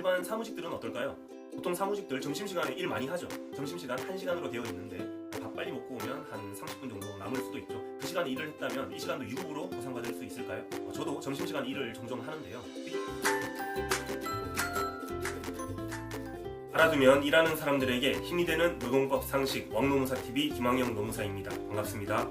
일반 사무직들은 어떨까요? 보통 사무직들 점심시간에 일 많이 하죠. 점심시간 1시간으로 되어 있는데 밥 빨리 먹고 오면 한 30분 정도 남을 수도 있죠. 그 시간에 일을 했다면 이 시간도 유급으로 보상받을 수 있을까요? 저도 점심시간 일을 종종 하는데요. 알아두면 일하는 사람들에게 힘이 되는 노동법 상식 왕노무사TV 김학영 노무사입니다. 반갑습니다.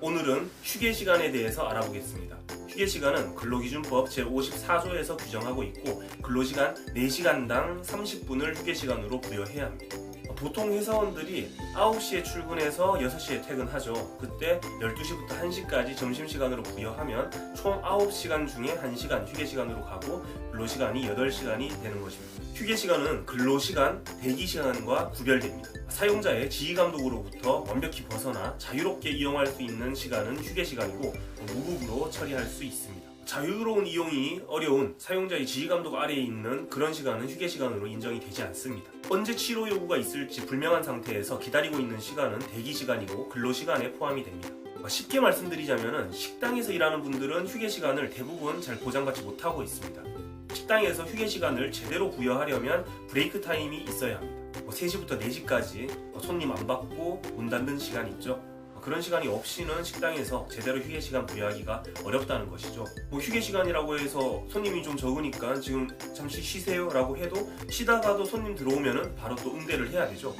오늘은 휴게시간에 대해서 알아보겠습니다. 휴게시간은 근로기준법 제54조에서 규정하고 있고 근로시간 4시간당 30분을 휴게시간으로 부여해야 합니다. 보통 회사원들이 9시에 출근해서 6시에 퇴근하죠. 그때 12시부터 1시까지 점심시간으로 부여하면 총 9시간 중에 1시간 휴게시간으로 가고 근로시간이 8시간이 되는 것입니다. 휴게시간은 근로시간, 대기시간과 구별됩니다. 사용자의 지휘감독으로부터 완벽히 벗어나 자유롭게 이용할 수 있는 시간은 휴게시간이고 무급으로 처리할 수 있습니다. 자유로운 이용이 어려운 사용자의 지휘감독 아래에 있는 그런 시간은 휴게시간으로 인정이 되지 않습니다. 언제 치료 요구가 있을지 불명한 상태에서 기다리고 있는 시간은 대기시간이고 근로시간에 포함이 됩니다. 쉽게 말씀드리자면 식당에서 일하는 분들은 휴게시간을 대부분 잘 보장받지 못하고 있습니다. 식당에서 휴게시간을 제대로 부여하려면 브레이크 타임이 있어야 합니다. 3시부터 4시까지 손님 안 받고 문 닫는 시간 있죠. 그런 시간이 없이는 식당에서 제대로 휴게시간 부여하기가 어렵다는 것이죠. 휴게시간이라고 해서 손님이 좀 적으니까 지금 잠시 쉬세요 라고 해도 쉬다가도 손님 들어오면은 바로 또 응대를 해야 되죠.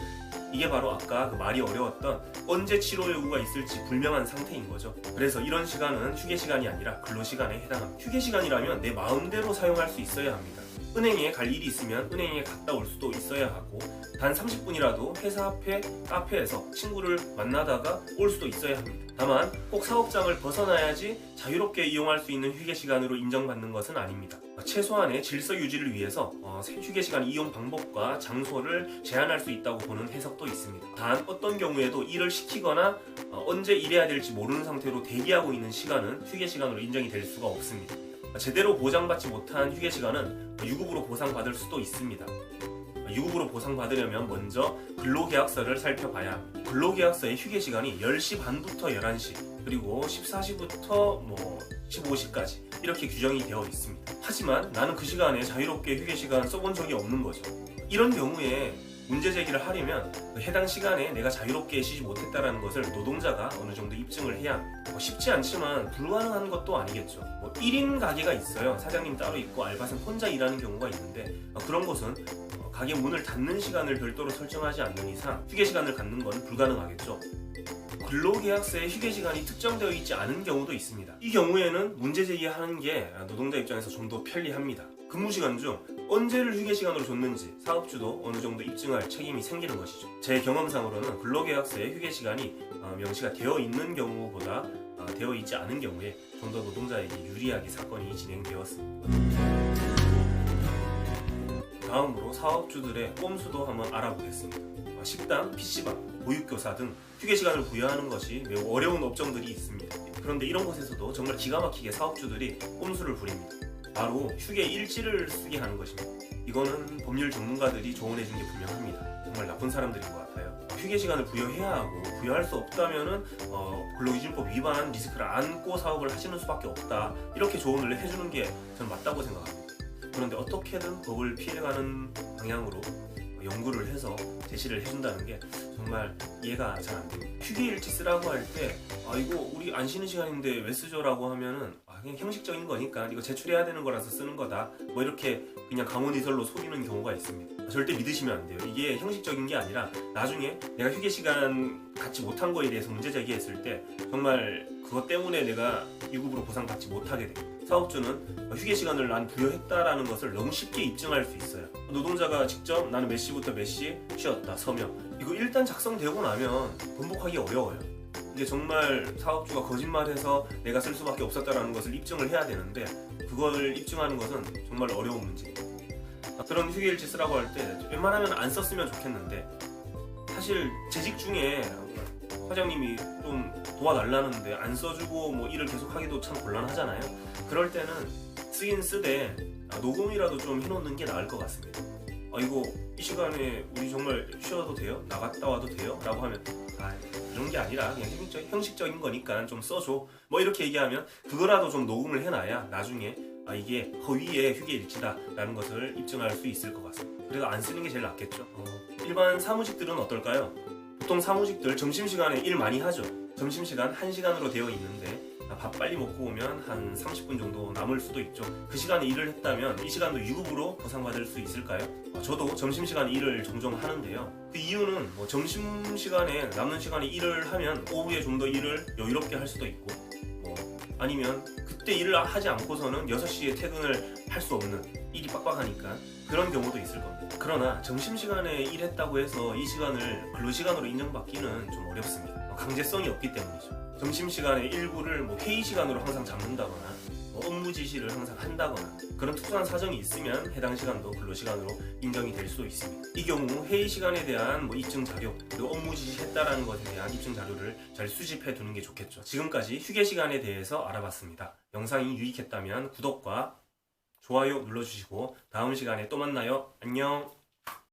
이게 바로 아까 그 말이 어려웠던 언제 치료 요구가 있을지 불명한 상태인 거죠. 그래서 이런 시간은 휴게시간이 아니라 근로시간에 해당합니다. 휴게시간이라면 내 마음대로 사용할 수 있어야 합니다. 은행에 갈 일이 있으면 은행에 갔다 올 수도 있어야 하고 단 30분이라도 회사 앞에 카페에서 친구를 만나다가 올 수도 있어야 합니다. 다만 꼭 사업장을 벗어나야지 자유롭게 이용할 수 있는 휴게시간으로 인정받는 것은 아닙니다. 최소한의 질서 유지를 위해서 휴게시간 이용 방법과 장소를 제한할 수 있다고 보는 해석도 있습니다. 단 어떤 경우에도 일을 시키거나 언제 일해야 될지 모르는 상태로 대기하고 있는 시간은 휴게시간으로 인정이 될 수가 없습니다. 제대로 보장받지 못한 휴게시간은 유급으로 보상받을 수도 있습니다. 유급으로 보상받으려면 먼저 근로계약서를 살펴봐야 합니다. 근로계약서의 휴게시간이 10시 반부터 11시 그리고 14시부터 15시까지 이렇게 규정이 되어 있습니다. 하지만 나는 그 시간에 자유롭게 휴게시간 써본 적이 없는 거죠. 이런 경우에 문제 제기를 하려면 해당 시간에 내가 자유롭게 쉬지 못했다는 것을 노동자가 어느 정도 입증을 해야 합니다. 쉽지 않지만 불가능한 것도 아니겠죠. 1인 가게가 있어요. 사장님 따로 있고 알바생 혼자 일하는 경우가 있는데 그런 곳은 가게 문을 닫는 시간을 별도로 설정하지 않는 이상 휴게시간을 갖는 건 불가능하겠죠. 근로계약서에 휴게시간이 특정되어 있지 않은 경우도 있습니다. 이 경우에는 문제 제기하는 게 노동자 입장에서 좀 더 편리합니다. 근무시간 중 언제를 휴게시간으로 줬는지 사업주도 어느 정도 입증할 책임이 생기는 것이죠. 제 경험상으로는 근로계약서에 휴게시간이 명시가 되어 있는 경우보다 되어 있지 않은 경우에 좀 더 노동자에게 유리하게 사건이 진행되었습니다. 다음으로 사업주들의 꼼수도 한번 알아보겠습니다. 식당, PC방, 보육교사 등 휴게시간을 부여하는 것이 매우 어려운 업종들이 있습니다. 그런데 이런 곳에서도 정말 기가 막히게 사업주들이 꼼수를 부립니다. 바로 휴게 일지를 쓰게 하는 것입니다. 이거는 법률 전문가들이 조언해 준 게 분명합니다. 정말 나쁜 사람들인 것 같아요. 휴게시간을 부여해야 하고 부여할 수 없다면은 근로기준법 위반 리스크를 안고 사업을 하시는 수밖에 없다. 이렇게 조언을 해주는 게 저는 맞다고 생각합니다. 그런데 어떻게든 법을 피해가는 방향으로 연구를 해서 제시를 해준다는 게 정말 이해가 잘 안 됩니다. 휴게일지 쓰라고 할 때 이거 우리 안 쉬는 시간인데 왜 쓰죠? 라고 하면은 그냥 형식적인 거니까 이거 제출해야 되는 거라서 쓰는 거다 이렇게 그냥 강원이설로 속이는 경우가 있습니다. 절대 믿으시면 안 돼요. 이게 형식적인 게 아니라 나중에 내가 휴게시간 갖지 못한 거에 대해서 문제 제기했을 때 정말 그것 때문에 내가 유급으로 보상받지 못하게 됩니다. 사업주는 휴게시간을 난 부여했다라는 것을 너무 쉽게 입증할 수 있어요. 노동자가 직접 나는 몇 시부터 몇 시에 쉬었다 서명 이거 일단 작성되고 나면 번복하기 어려워요. 이게 정말 사업주가 거짓말해서 내가 쓸 수밖에 없었다라는 것을 입증을 해야 되는데 그걸 입증하는 것은 정말 어려운 문제입니다. 그런 휴게일지 쓰라고 할 때 웬만하면 안 썼으면 좋겠는데 사실 재직 중에 과장님이 좀 도와달라는데 안 써주고 일을 계속하기도 참 곤란하잖아요. 그럴 때는 쓰긴 쓰되 녹음이라도 좀 해놓는 게 나을 것 같습니다. 이거 이 시간에 우리 정말 쉬어도 돼요? 나갔다 와도 돼요? 라고 하면 그런 게 아니라 그냥 형식적인 거니까 좀 써줘 이렇게 얘기하면 그거라도 좀 녹음을 해놔야 나중에 이게 허위의 휴게 일지다라는 것을 입증할 수 있을 것 같습니다. 그래서 안 쓰는 게 제일 낫겠죠. 일반 사무직들은 어떨까요? 보통 사무직들 점심시간에 일 많이 하죠. 점심시간 1시간으로 되어 있는데 밥 빨리 먹고 오면 한 30분 정도 남을 수도 있죠. 그 시간에 일을 했다면 이 시간도 유급으로 보상받을 수 있을까요? 저도 점심시간 일을 종종 하는데요. 그 이유는 점심시간에 남는 시간에 일을 하면 오후에 좀 더 일을 여유롭게 할 수도 있고 아니면 그때 일을 하지 않고서는 6시에 퇴근을 할 수 없는, 일이 빡빡하니까 그런 경우도 있을 겁니다. 그러나 점심시간에 일했다고 해서 이 시간을 근로시간으로 인정받기는 좀 어렵습니다. 강제성이 없기 때문이죠. 점심시간에 일부를 회의 시간으로 항상 잡는다거나 업무 지시를 항상 한다거나 그런 특수한 사정이 있으면 해당 시간도 근로시간으로 인정이 될 수도 있습니다. 이 경우 회의 시간에 대한 입증 자료, 그리고 업무 지시했다라는 것에 대한 입증 자료를 잘 수집해 두는 게 좋겠죠. 지금까지 휴게 시간에 대해서 알아봤습니다. 영상이 유익했다면 구독과 좋아요 눌러주시고 다음 시간에 또 만나요. 안녕.